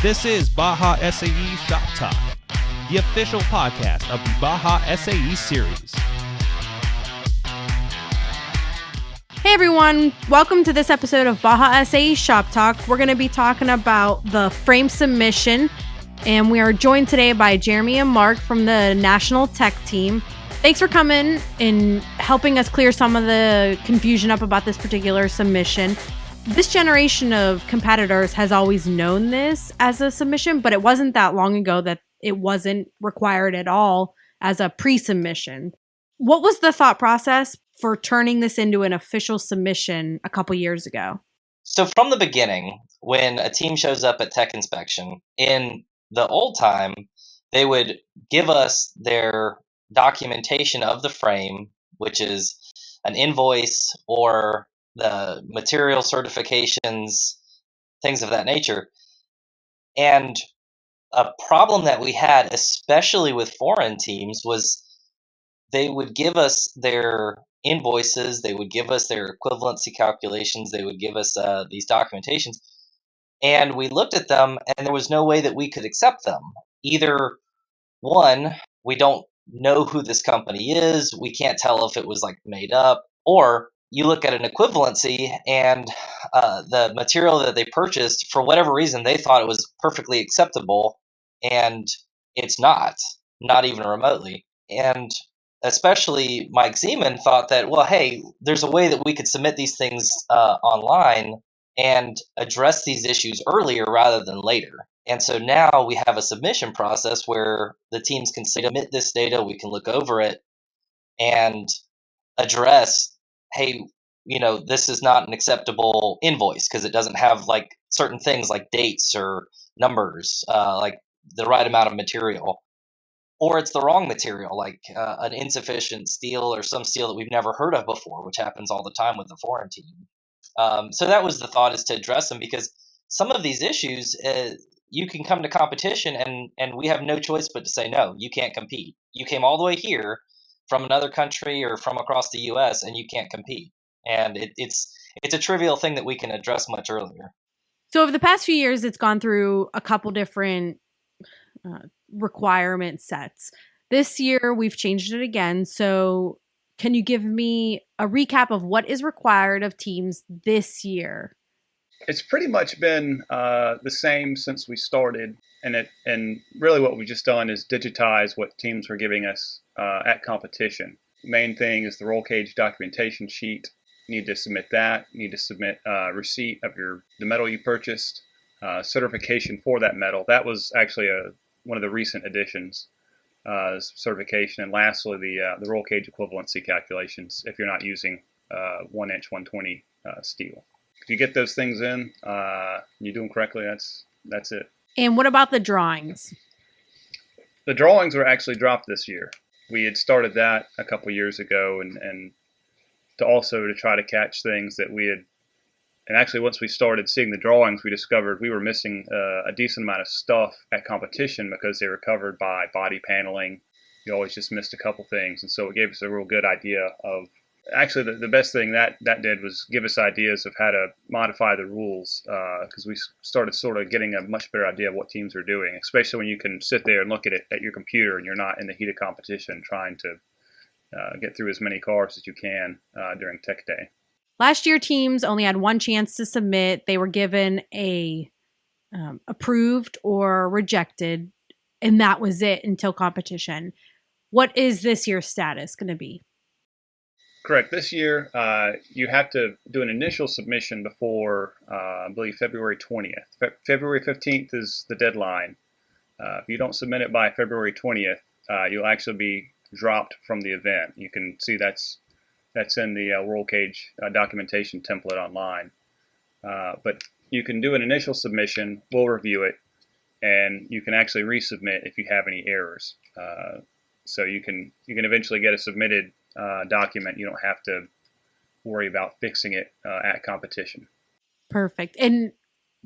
This is Baja SAE Shop Talk, the official podcast of the Baja SAE series. Hey everyone, welcome to this episode of Baja SAE Shop Talk. We're going to be talking about the frame submission, and we are joined today by Jeremy and Mark from the National Tech Team. Thanks for coming and helping us clear some of the confusion up about this particular submission. This generation of competitors has always known this as a submission, but it wasn't that long ago that it wasn't required at all as a pre-submission. What was the thought process for turning this into an official submission a couple years ago? So from the beginning, when a team shows up at tech inspection, in the old time, they would give us their documentation of the frame, which is an invoice or the material certifications, things of that nature. And a problem that we had, especially with foreign teams, was they would give us their invoices, they would give us their equivalency calculations, they would give us these documentations, and we looked at them and there was no way that we could accept them. Either one, we don't know who this company is, we can't tell if it was like made up, or you look at an equivalency and the material that they purchased, for whatever reason, they thought it was perfectly acceptable, and it's not even remotely. And especially Mike Zeman thought that, well, hey, there's a way that we could submit these things online and address these issues earlier rather than later. And so now we have a submission process where the teams can submit this data, we can look over it and address, hey, this is not an acceptable invoice because it doesn't have like certain things like dates or numbers, like the right amount of material. Or it's the wrong material, like an insufficient steel or some steel that we've never heard of before, which happens all the time with the foreign team. So that was the thought, is to address them, because some of these issues, you can come to competition and we have no choice but to say, no, you can't compete. You came all the way here from another country or from across the U.S. and you can't compete. And it's a trivial thing that we can address much earlier. So over the past few years, it's gone through a couple different requirement sets. This year, we've changed it again. So can you give me a recap of what is required of teams this year? It's pretty much been the same since we started, and really what we've just done is digitize what teams were giving us at competition. Main thing is the roll cage documentation sheet. You need to submit that. You need to submit receipt of the metal you purchased, certification for that metal. That was actually one of the recent additions, certification, and lastly the roll cage equivalency calculations if you're not using 1-inch 120 steel. If you get those things in, you do them correctly, that's it. And what about the drawings? The drawings were actually dropped this year. We had started that a couple years ago, and to try to catch things that we had. And actually, once we started seeing the drawings, we discovered we were missing a decent amount of stuff at competition because they were covered by body paneling. You always just missed a couple things, and so it gave us a real good idea of. Actually, the best thing that did was give us ideas of how to modify the rules, because we started sort of getting a much better idea of what teams are doing, especially when you can sit there and look at it at your computer and you're not in the heat of competition trying to get through as many cars as you can during tech day. Last year, teams only had one chance to submit. They were given a approved or rejected, and that was it until competition. What is this year's status going to be? Correct. This year, you have to do an initial submission before, I believe, February 20th. February 15th is the deadline. If you don't submit it by February 20th, you'll actually be dropped from the event. You can see that's in the roll cage documentation template online. But you can do an initial submission, we'll review it, and you can actually resubmit if you have any errors. So you can eventually get a submitted document. You don't have to worry about fixing it at competition. Perfect. And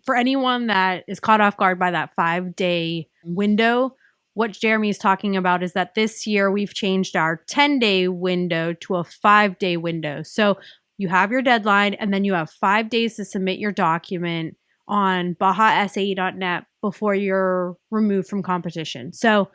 for anyone that is caught off guard by that 5-day window, what Jeremy is talking about is that this year we've changed our 10-day window to a 5-day window. So you have your deadline and then you have 5 days to submit your document on bajasae.net before you're removed from competition. So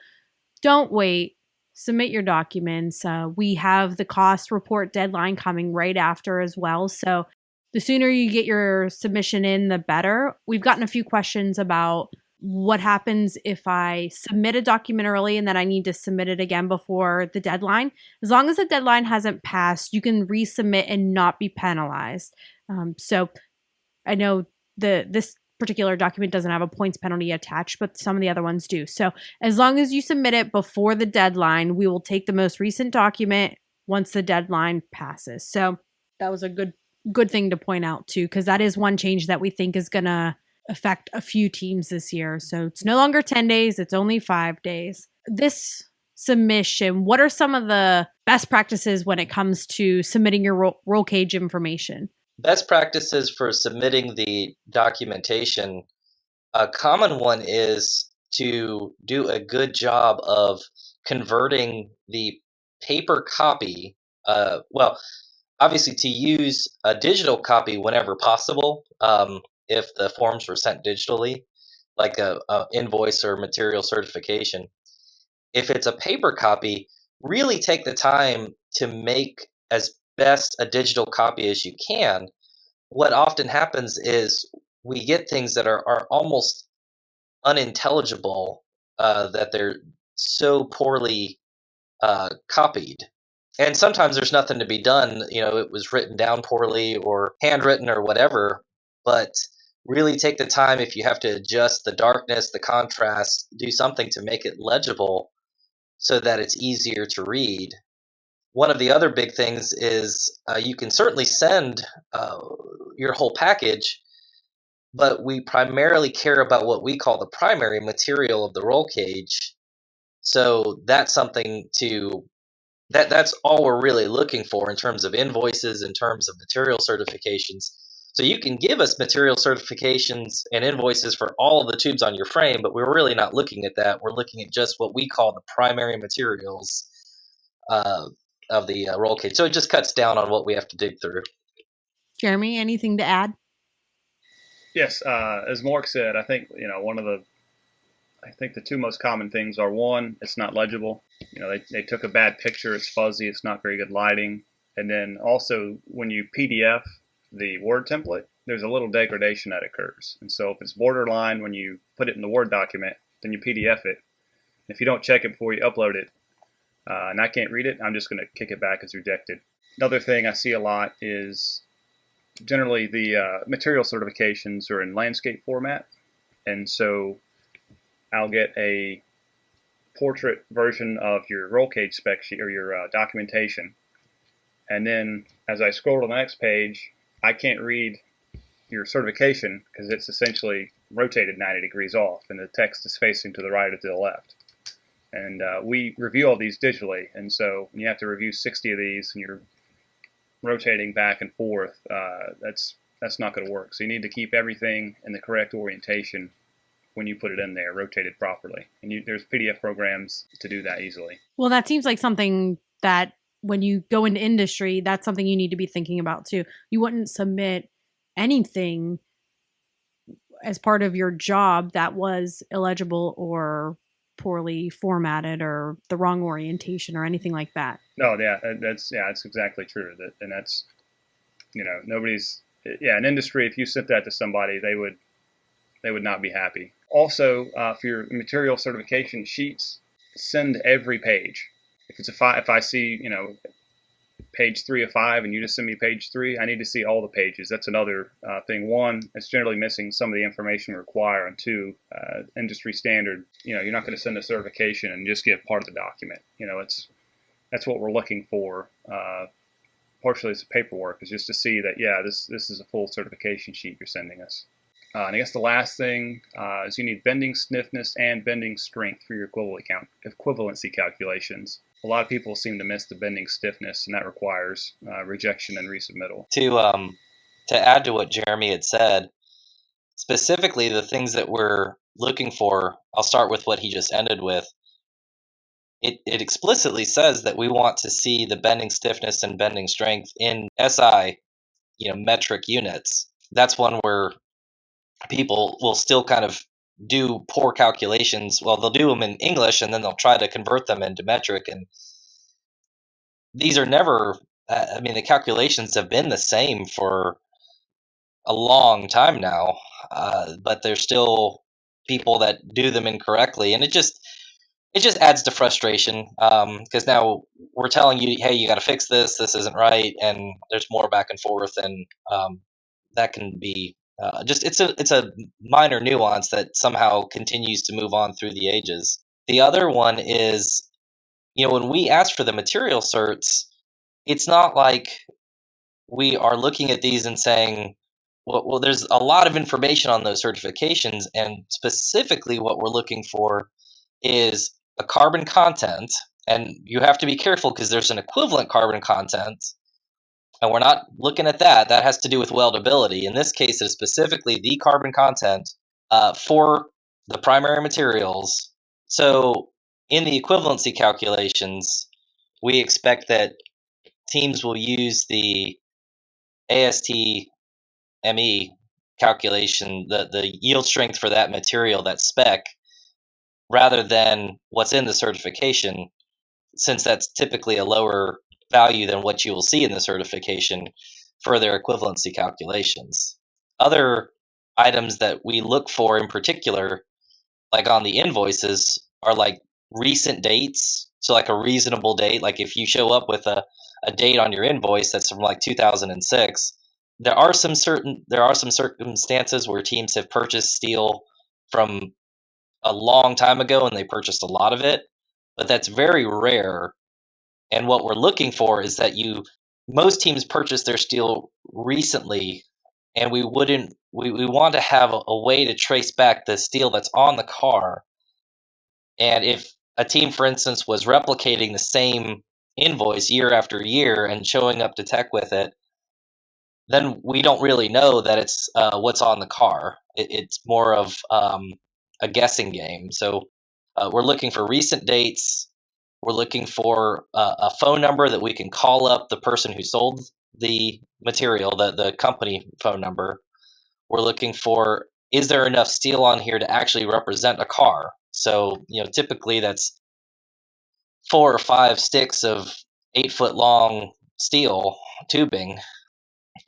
don't wait. Submit your documents. We have the cost report deadline coming right after as well. So the sooner you get your submission in, the better. We've gotten a few questions about what happens if I submit a document early and then I need to submit it again before the deadline. As long as the deadline hasn't passed, you can resubmit and not be penalized. So I know this particular document doesn't have a points penalty attached, but some of the other ones do. So as long as you submit it before the deadline, we will take the most recent document once the deadline passes. So that was a good thing to point out too, because that is one change that we think is going to affect a few teams this year. So it's no longer 10 days, it's only 5 days. This submission, what are some of the best practices when it comes to submitting your roll cage information? Best practices for submitting the documentation. A common one is to do a good job of converting the paper copy. Well, obviously, to use a digital copy whenever possible, if the forms were sent digitally, like a invoice or material certification. If it's a paper copy, really take the time to make as best a digital copy as you can. What often happens is we get things that are almost unintelligible, that they're so poorly copied. And sometimes there's nothing to be done. It was written down poorly or handwritten or whatever. But really take the time, if you have to adjust the darkness, the contrast, do something to make it legible so that it's easier to read. One of the other big things is you can certainly send your whole package, but we primarily care about what we call the primary material of the roll cage. So that's something that's all we're really looking for in terms of invoices, in terms of material certifications. So you can give us material certifications and invoices for all of the tubes on your frame, but we're really not looking at that. We're looking at just what we call the primary materials of the roll cage. So it just cuts down on what we have to dig through. Jeremy, anything to add? Yes, as Mark said, I think the two most common things are, one, it's not legible. They took a bad picture, it's fuzzy, it's not very good lighting. And then also when you PDF the Word template, there's a little degradation that occurs. And so if it's borderline when you put it in the Word document, then you PDF it. If you don't check it before you upload it, and I can't read it, I'm just going to kick it back as rejected. Another thing I see a lot is generally the material certifications are in landscape format. And so I'll get a portrait version of your roll cage spec sheet or your documentation. And then as I scroll to the next page, I can't read your certification because it's essentially rotated 90 degrees off and the text is facing to the right or to the left. And we review all these digitally. And so when you have to review 60 of these and you're rotating back and forth, that's not going to work. So you need to keep everything in the correct orientation when you put it in there, rotated properly. And there's PDF programs to do that easily. Well, that seems like something that when you go into industry, that's something you need to be thinking about too. You wouldn't submit anything as part of your job that was illegible or poorly formatted or the wrong orientation or anything like that. No, that's exactly true. And that's, in industry, if you sent that to somebody, they would not be happy. Also, for your material certification sheets, send every page. If I see, page 3 of 5 and you just send me page 3, I need to see all the pages. That's another thing. One, it's generally missing some of the information we require. And two, industry standard, you're not going to send a certification and just give part of the document. That's what we're looking for. Partially it's paperwork, is just to see that, this is a full certification sheet you're sending us. And I guess the last thing is you need bending stiffness and bending strength for your equivalency calculations. A lot of people seem to miss the bending stiffness, and that requires rejection and resubmittal. To add to what Jeremy had said, specifically the things that we're looking for, I'll start with what he just ended with. It explicitly says that we want to see the bending stiffness and bending strength in SI, metric units. That's one where people will still kind of do poor calculations. Well, they'll do them in English and then they'll try to convert them into metric. And these are never, I mean, the calculations have been the same for a long time now, but there's still people that do them incorrectly. And it just adds to frustration because now we're telling you, hey, you got to fix this. This isn't right, and there's more back and forth, and that can be just it's a minor nuance that somehow continues to move on through the ages. The other one is, when we ask for the material certs, it's not like we are looking at these and saying, well, there's a lot of information on those certifications, and specifically what we're looking for is a carbon content, and you have to be careful because there's an equivalent carbon content, and we're not looking at that. That has to do with weldability. In this case, it is specifically the carbon content for the primary materials. So in the equivalency calculations, we expect that teams will use the ASTME calculation, the yield strength for that material, that spec, rather than what's in the certification, since that's typically a lower value than what you will see in the certification for their equivalency calculations. Other items that we look for in particular, like on the invoices, are like recent dates. So like a reasonable date, like if you show up with a date on your invoice that's from like 2006, there are some circumstances where teams have purchased steel from a long time ago and they purchased a lot of it, but that's very rare. And what we're looking for is that most teams purchase their steel recently, and we want to have a way to trace back the steel that's on the car. And if a team, for instance, was replicating the same invoice year after year and showing up to tech with it, then we don't really know that it's what's on the car. It's more of a guessing game. So we're looking for recent dates. We're looking for a phone number that we can call up the person who sold the material, the company phone number. We're looking for, is there enough steel on here to actually represent a car? So, typically that's 4 or 5 sticks of 8-foot long steel tubing.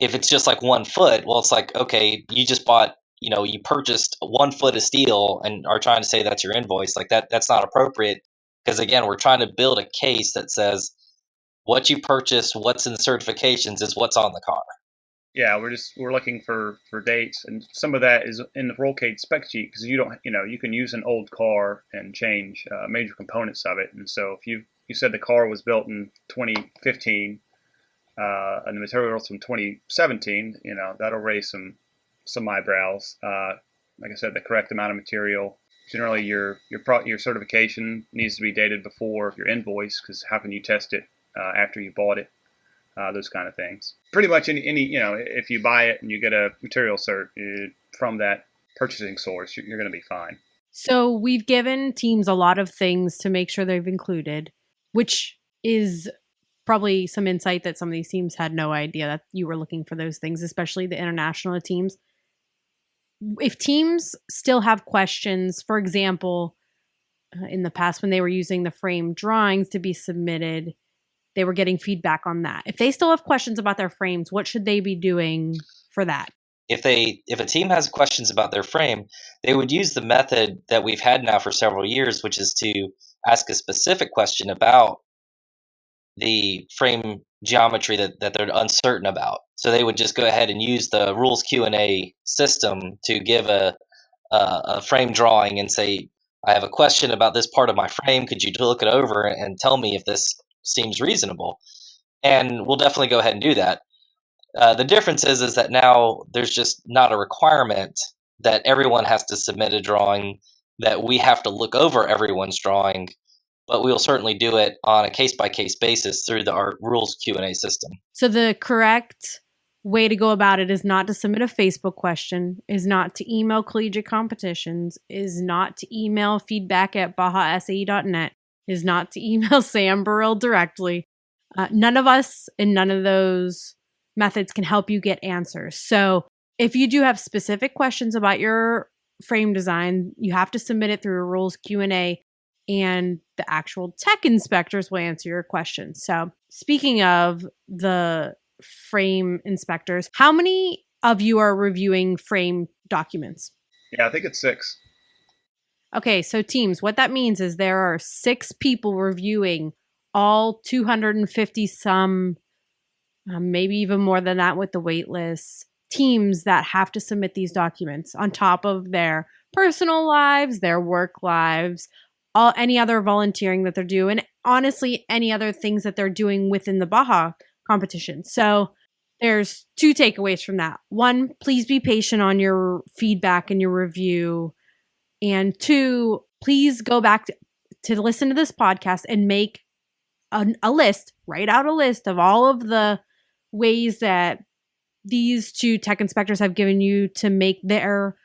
If it's just like 1 foot, well, it's like, okay, you just bought, you purchased 1 foot of steel and are trying to say that's your invoice. Like that's not appropriate, because again, we're trying to build a case that says what you purchased, what's in the certifications is what's on the car. Yeah, we're looking for dates, and some of that is in the roll cage spec sheet, because you can use an old car and change major components of it. And so if you said the car was built in 2015 and the materials from 2017, that'll raise some eyebrows. Like I said, the correct amount of material. Generally, your certification needs to be dated before your invoice, because how can you test it after you bought it? Those kind of things. Pretty much any if you buy it and you get a material cert from that purchasing source, you're going to be fine. So we've given teams a lot of things to make sure they've included, which is probably some insight that some of these teams had no idea that you were looking for those things, especially the international teams. If teams still have questions, for example, in the past when they were using the frame drawings to be submitted, they were getting feedback on that. If they still have questions about their frames, what should they be doing for that? If a team has questions about their frame, they would use the method that we've had now for several years, which is to ask a specific question about the frame geometry that they're uncertain about. So they would just go ahead and use the rules Q&A system to give a frame drawing and say, I have a question about this part of my frame. Could you look it over and tell me if this seems reasonable? And we'll definitely go ahead and do that. The difference is that now there's just not a requirement that everyone has to submit a drawing, that we have to look over everyone's drawing, but we will certainly do it on a case-by-case basis through our rules Q&A system. So the correct way to go about it is not to submit a Facebook question, is not to email collegiate competitions, is not to email feedback@bajasae.net, is not to email Sam Burrell directly. None of us in none of those methods can help you get answers. So if you do have specific questions about your frame design, you have to submit it through a rules Q&A, and the actual tech inspectors will answer your questions. So speaking of the frame inspectors, how many of you are reviewing frame documents? Yeah, I think it's 6. Okay, so teams, what that means is there are 6 people reviewing all 250 some, maybe even more than that with the wait lists, teams that have to submit these documents on top of their personal lives, their work lives, any other volunteering that they're doing, and honestly, any other things that they're doing within the Baja competition. So there's 2 takeaways from that. 1, please be patient on your feedback and your review. And 2, please go back to listen to this podcast and make a list, write out a list of all of the ways that these 2 tech inspectors have given you to make their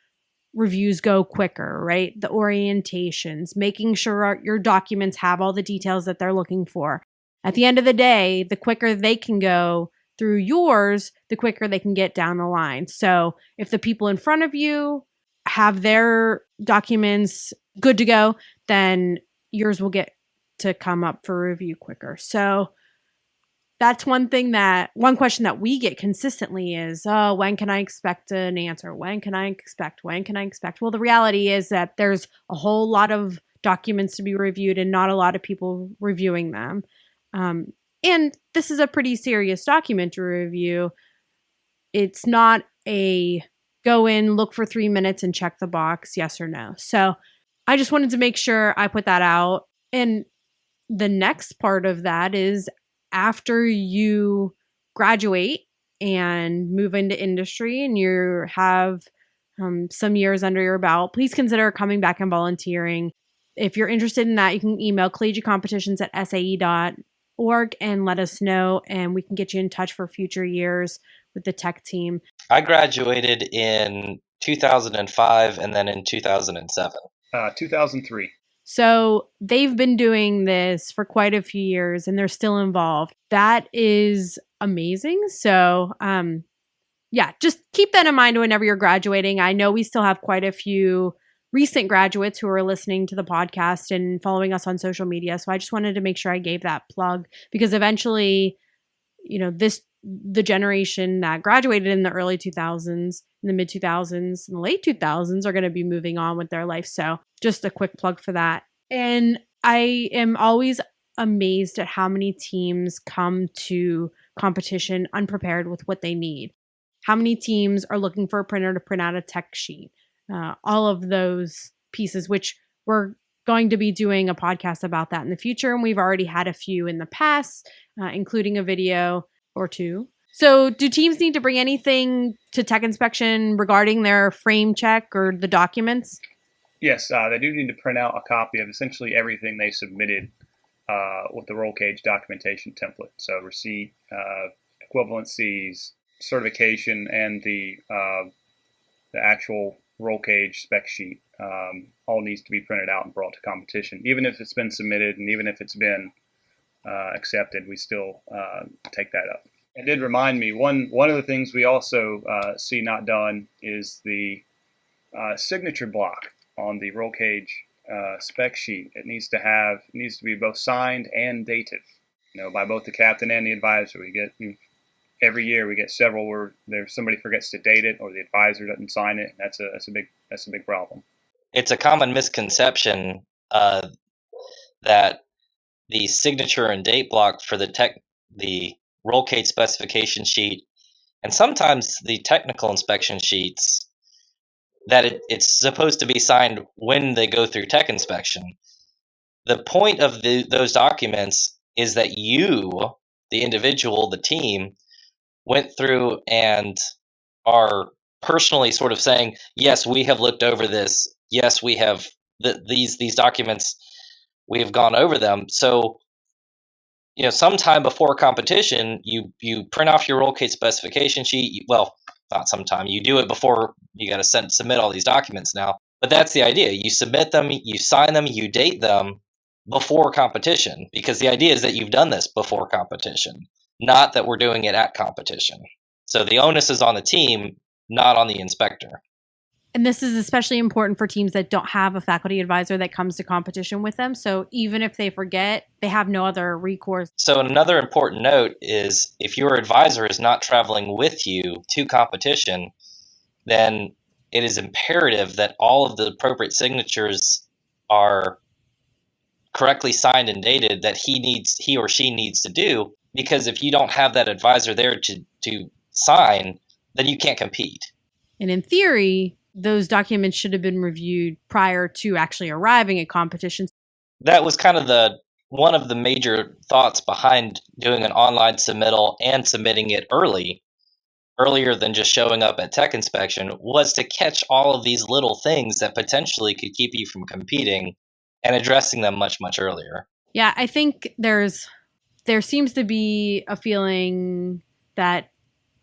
reviews go quicker, right? The orientations, making sure your documents have all the details that they're looking for. At the end of the day, the quicker they can go through yours, the quicker they can get down the line. So if the people in front of you have their documents good to go, then yours will get to come up for review quicker. So that's one question that we get consistently is, oh, when can I expect an answer? When can I expect? Well, the reality is that there's a whole lot of documents to be reviewed and not a lot of people reviewing them. And this is a pretty serious document to review. It's not a go in, look for 3 minutes and check the box, yes or no. So I just wanted to make sure I put that out. And the next part of that is after you graduate and move into industry and you have some years under your belt, please consider coming back and volunteering. If you're interested in that, you can email collegiatecompetitions@sae.org and let us know, and we can get you in touch for future years with the tech team. I graduated in 2005 and then in 2007. 2003. So they've been doing this for quite a few years and they're still involved. That is amazing. So, yeah, just keep that in mind whenever you're graduating. I know we still have quite a few recent graduates who are listening to the podcast and following us on social media. So I just wanted to make sure I gave that plug because eventually, the generation that graduated in the early 2000s, in the mid 2000s, and the late 2000s are going to be moving on with their life. So just a quick plug for that. And I am always amazed at how many teams come to competition unprepared with what they need. How many teams are looking for a printer to print out a tech sheet? All of those pieces, which we're going to be doing a podcast about that in the future. And we've already had a few in the past, including a video or 2. So do teams need to bring anything to tech inspection regarding their frame check or the documents? Yes, they do need to print out a copy of essentially everything they submitted with the roll cage documentation template. So receipt, equivalencies, certification, and the actual roll cage spec sheet all needs to be printed out and brought to competition. Even if it's been submitted and even if it's been accepted, we still take that up. It did remind me, one of the things we also see not done is the signature block on the roll cage spec sheet. It needs to be both signed and dated, by both the captain and the advisor. Every year we get several where somebody forgets to date it or the advisor doesn't sign it. That's a big problem. It's a common misconception that the signature and date block for the roll cage specification sheet, and sometimes the technical inspection sheets, that it's supposed to be signed when they go through tech inspection. The point of those documents is that you, the individual, the team, went through and are personally sort of saying, yes, we have looked over this. Yes, we have these documents. We have gone over them. So, sometime before competition, you print off your roll cage specification sheet. Well, not sometime. You do it before you got to submit all these documents now. But that's the idea. You submit them, you sign them, you date them before competition, because the idea is that you've done this before competition, not that we're doing it at competition. So the onus is on the team not on the inspector. And this is especially important for teams that don't have a faculty advisor that comes to competition with them. So even if they forget, they have no other recourse. So another important note is if your advisor is not traveling with you to competition, then it is imperative that all of the appropriate signatures are correctly signed and dated that he or she needs to do, because if you don't have that advisor there to sign, then you can't compete. And in theory, those documents should have been reviewed prior to actually arriving at competition. That was kind of one of the major thoughts behind doing an online submittal and submitting it earlier than just showing up at tech inspection, was to catch all of these little things that potentially could keep you from competing and addressing them much, much earlier. Yeah, I think there seems to be a feeling that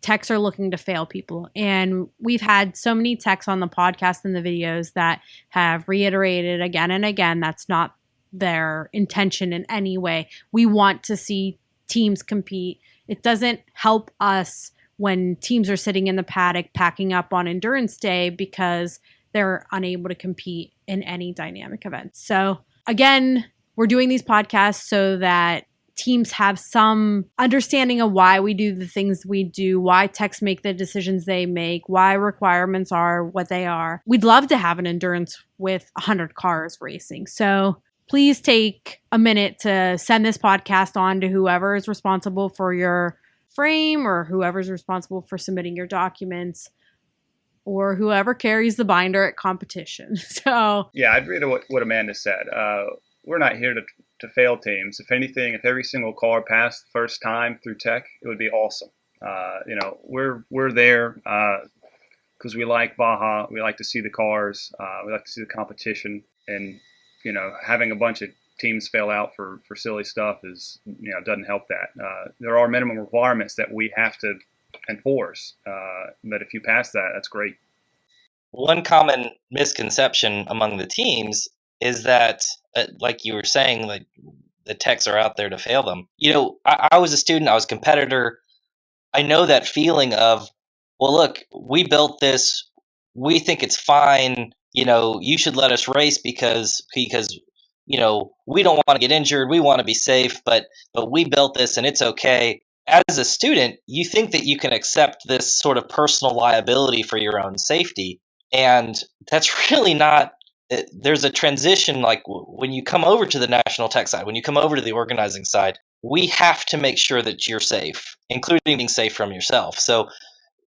techs are looking to fail people. And we've had so many techs on the podcast and the videos that have reiterated again and again that's not their intention in any way. We want to see teams compete. It doesn't help us when teams are sitting in the paddock packing up on endurance day because they're unable to compete in any dynamic event. So again, we're doing these podcasts so that teams have some understanding of why we do the things we do, why techs make the decisions they make, why requirements are what they are. We'd love to have an endurance with 100 cars racing. So please take a minute to send this podcast on to whoever is responsible for your frame or whoever's responsible for submitting your documents or whoever carries the binder at competition. So yeah, I agree to what Amanda said. We're not here to fail teams. If anything, if every single car passed the first time through tech, it would be awesome. We're there because we like Baja. We like to see the cars. We like to see the competition. And, having a bunch of teams fail out for silly stuff doesn't help that. There are minimum requirements that we have to enforce. But if you pass that, that's great. One common misconception among the teams is that, like you were saying, like the techs are out there to fail them. I was a student, I was a competitor. I know that feeling of, well, look, we built this, we think it's fine. You should let us race because we don't want to get injured. We want to be safe, but we built this and it's okay. As a student, you think that you can accept this sort of personal liability for your own safety. And that's really not. There's a transition, like when you come over to the national tech side, when you come over to the organizing side, we have to make sure that you're safe, including being safe from yourself. So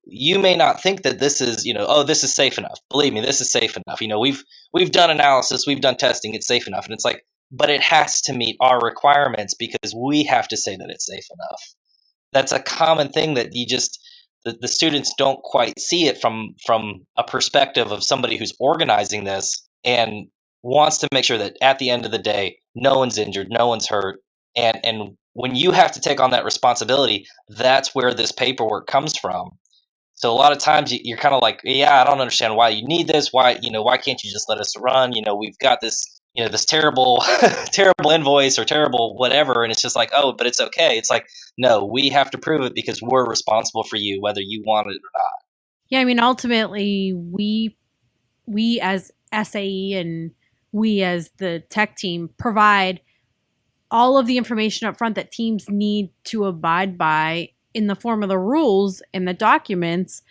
you may not think that this is, this is safe enough. Believe me, this is safe enough. We've done analysis, we've done testing, it's safe enough. And it's like, but it has to meet our requirements because we have to say that it's safe enough. That's a common thing that the students don't quite see it from a perspective of somebody who's organizing this and wants to make sure that at the end of the day, no one's injured, no one's hurt. And when you have to take on that responsibility, that's where this paperwork comes from. So a lot of times you're kind of like, yeah, I don't understand why you need this. Why can't you just let us run? We've got this, this terrible, terrible invoice or terrible whatever. And it's just like, oh, but it's okay. It's like, no, we have to prove it because we're responsible for you, whether you want it or not. Yeah. I mean, ultimately we as SAE and we as the tech team provide all of the information up front that teams need to abide by in the form of the rules and the documents.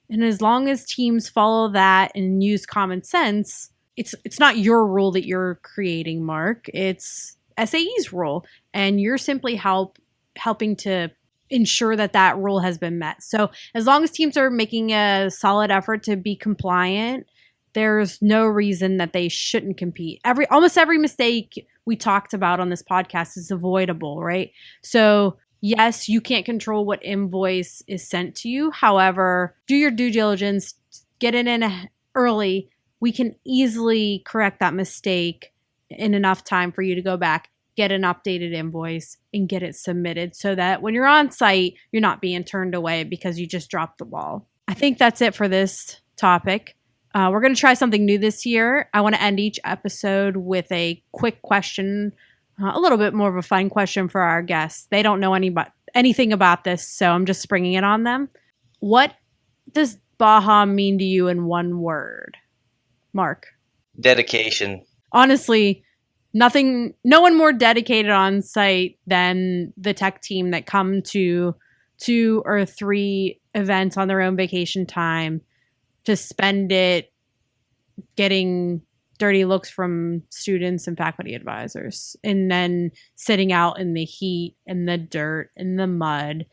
And as long as teams follow that and use common sense, it's not your rule that you're creating, Mark. It's SAE's rule. And you're simply helping to ensure that rule has been met. So as long as teams are making a solid effort to be compliant, there's no reason that they shouldn't compete. Almost every mistake we talked about on this podcast is avoidable, right? So yes, you can't control what invoice is sent to you. However, do your due diligence, get it in early. We can easily correct that mistake in enough time for you to go back, get an updated invoice, and get it submitted so that when you're on site, you're not being turned away because you just dropped the ball. I think that's it for this topic. We're going to try something new this year. I want to end each episode with a quick question, a little bit more of a fun question for our guests. They don't know anything about this, so I'm just springing it on them. What does Baja mean to you in one word? Mark. Dedication. Honestly, no one more dedicated on site than the tech team that come to 2 or 3 events on their own vacation time to spend it getting dirty looks from students and faculty advisors, and then sitting out in the heat and the dirt and the mud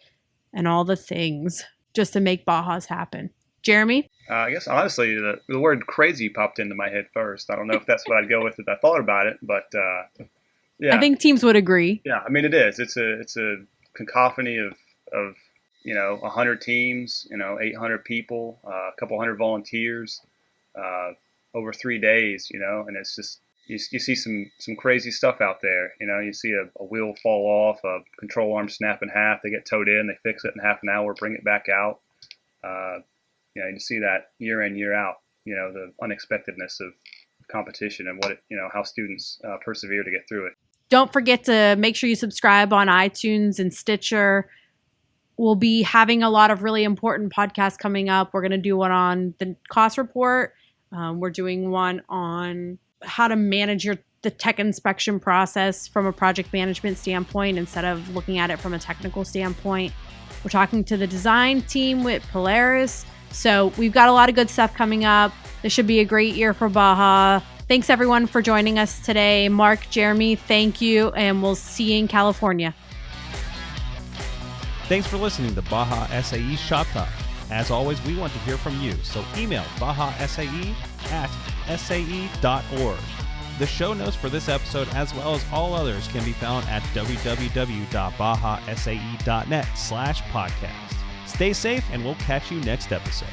and all the things just to make Bajas happen. Jeremy? I guess honestly, the word crazy popped into my head first. I don't know if that's what I'd go with if I thought about it, but yeah. I think teams would agree. Yeah, I mean it is. It's a cacophony of 100 teams, 800 people, a couple hundred volunteers, over 3 days, and it's just you see some crazy stuff out there. You see a wheel fall off, a control arm snap in half. They get towed in, they fix it in half an hour, bring it back out. You see that year in, year out. The unexpectedness of competition and how students persevere to get through it. Don't forget to make sure you subscribe on iTunes and Stitcher. We'll be having a lot of really important podcasts coming up. We're going to do one on the cost report. We're doing one on how to manage the tech inspection process from a project management standpoint instead of looking at it from a technical standpoint. We're talking to the design team with Polaris. So we've got a lot of good stuff coming up. This should be a great year for Baja. Thanks everyone for joining us today. Mark, Jeremy, thank you, and we'll see you in California. Thanks for listening to Baja SAE Shop Talk. As always, we want to hear from you, so email bajasae@sae.org. The show notes for this episode, as well as all others, can be found at www.bajasae.net/podcast. Stay safe, and we'll catch you next episode.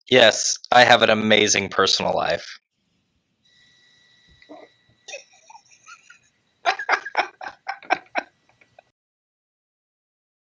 Yes, I have an amazing personal life.